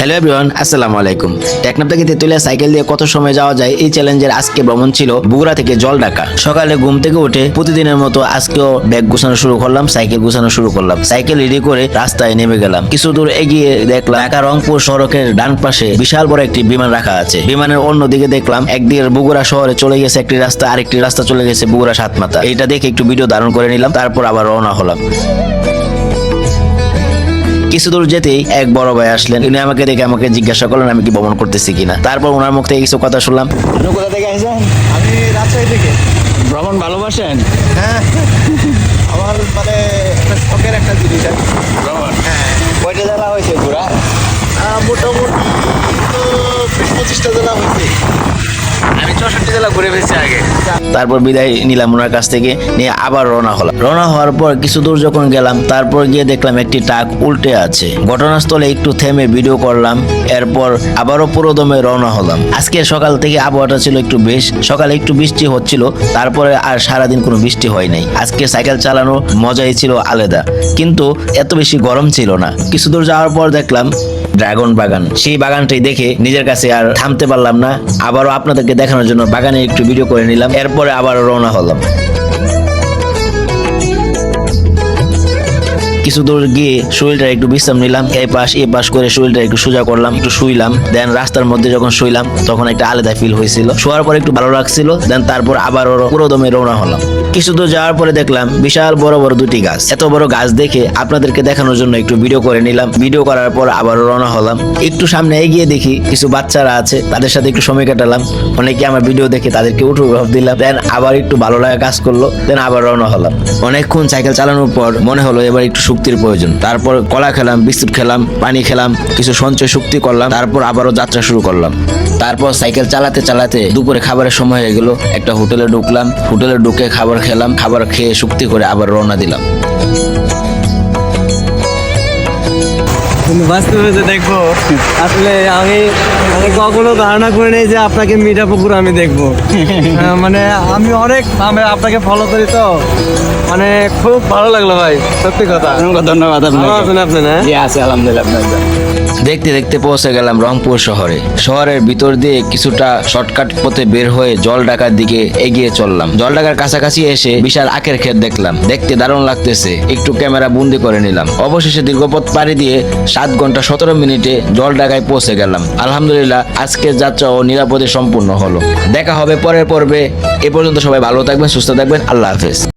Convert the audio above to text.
Hello everyone, আসসালামু আলাইকুম। টেকনাফ থেকে তেতুলিয়া সাইকেল দিয়ে কত সময় যাওয়া যায় এই চ্যালেঞ্জের আজকে ভ্রমণ ছিল বগুড়া থেকে জলঢাকা। সকালে ঘুম থেকে উঠে প্রতিদিনের মতো আজকেও ব্যাগ গুছানো শুরু করলাম, সাইকেল গুছানো শুরু করলাম। সাইকেল রেডি করে রাস্তায় নেমে গেলাম। কিছু দূর এগিয়ে দেখলাম ঢাকা রংপুর সড়কের ডান পাশে বিশাল বড় একটি বিমান রাখা আছে। বিমানের অন্যদিকে দেখলাম একদিকে বগুড়া শহরে চলে গেছে একটি রাস্তা, আরেকটি রাস্তা চলে গেছে বগুড়া সাতমাথা। এইটা দেখে একটু ভিডিও ধারণ করে নিলাম, তারপর আবার রওনা হলাম। কিছু দূর যেতেই এক বড় ভাই আসলেন। উনি আমাকে দেখে আমাকে জিজ্ঞাসা করলেন আমি কি ভ্রমণ করতেছি কিনা। তারপর ওনার মুখ থেকে কিছু কথা শুনলাম। আপনি কোথা থেকে আসেন? আমি রাজশাহী থেকে। ভ্রমণ ভালোবাসেন? হ্যাঁ, আমার মানে একটা শখের একটা জিনিস আর কি। ভ্রমণ? কয়টা জেলা হয়েছে ঘোরা? মোটামুটি তো 20-25টা জেলা হয়েছে। আমি 64 জেলা ঘুরে ফেলছি আগে। তারপর বিদায় নিলাম ওনার কাছ থেকে, নিয়ে আবার রওনা হলাম। রওনা হওয়ার পর কিছু দূর যখন গেলাম, তারপর গিয়ে দেখলাম একটি ট্রাক উল্টে আছে। ঘটনাস্থলে একটু থেমে ভিডিও করলাম, এরপর আবারও পুরো দমে রওনা হলাম। আজকে সকাল থেকে আবহাওয়াটা ছিল একটু বেশ, সকালে একটু বৃষ্টি হচ্ছিল, তারপরে আর সারাদিন কোনো বৃষ্টি হয় নাই। আজকে সাইকেল চালানোর মজাই ছিল আলাদা, কিন্তু এত বেশি গরম ছিল না। কিছু দূর যাওয়ার পর দেখলাম ড্রাগন বাগান। সেই বাগানটি দেখে নিজের কাছে আর থামতে পারলাম না, আবারও আপনাদেরকে দেখানোর জন্য বাগানে একটু ভিডিও করে নিলাম। এরপরে আবারও রওনা হলাম। কিছু দূর গিয়ে শরীরটা একটু বিশ্রাম নিলাম, এই পাশ করে শরীরটা একটু সোজা করলাম, একটু শুইলাম। দেন রাস্তার মধ্যে যখন শুইলাম তখন একটা আলাদা ফিল হয়েছিল। শোয়ার পর একটু ভালো লাগছিল। দেন তারপর আবার পুরো দমে রওনা হলাম। কিছু দূর যাওয়ার পরে দেখলাম বিশাল বড় বড় দুটি গাছ। এত বড় গাছ দেখে আপনাদেরকে দেখানোর জন্য একটু ভিডিও করে নিলাম। ভিডিও করার পর আবার রওনা হলাম। একটু সামনে এগিয়ে দেখি কিছু বাচ্চারা আছে, তাদের সাথে একটু সময় কাটালাম। অনেকে আমার ভিডিও দেখে তাদেরকে উঠোগ্রাফ দিলাম। দেন আবার একটু ভালো লাগা কাজ করলো। দেন আবার রওনা হলাম। অনেকক্ষণ সাইকেল চালানোর পর মনে হলো এবার একটু শক্তির প্রয়োজন। তারপর কলা খেলাম, বিস্কুট খেলাম, পানি খেলাম, কিছু সঞ্চয় শক্তি করলাম। তারপর আবারও যাত্রা শুরু করলাম। তারপর সাইকেল চালাতে চালাতে দুপুরে খাবারের সময় হয়ে গেল। একটা হোটেলে ঢুকলাম, হোটেলে ঢুকে খাবার খেলাম, খাবার খেয়ে শক্তি করে আবার রওনা দিলাম। বাস্তবে দেখবো আসলে আমি কখনো ধারণা করে নেই যে আপনাকে মিঠাপুকুর আমি দেখবো। মানে আমি অনেক আপনাকে ফলো করি, তো মানে খুব ভালো লাগলো ভাই, সত্যি কথা। ধন্যবাদ। আপনি না? আছে আলহামদুলিল্লাহ। দেখতে দেখতে পৌঁছে গেলাম রংপুর শহরে। শহরের ভিতর দিয়ে কিছুটা শর্টকাট পথে বের হয়ে জলঢাকার দিকে এগিয়ে চললাম। জলঢাকার কাছাকাছি এসে বিশাল আখের ক্ষেত দেখলাম, দেখতে দারুণ লাগতেছে। একটু ক্যামেরা বন্দি করে নিলাম। অবশেষে দীর্ঘপথ পাড়ি দিয়ে 7 ঘন্টা 17 মিনিটে জলঢাকায় পৌঁছে গেলাম। আলহামদুলিল্লাহ আজকের যাত্রা ও নিরাপদে সম্পূর্ণ হলো। দেখা হবে পরের পর্বে। এ পর্যন্ত সবাই ভালো থাকবেন, সুস্থ থাকবেন। আল্লাহ হাফেজ।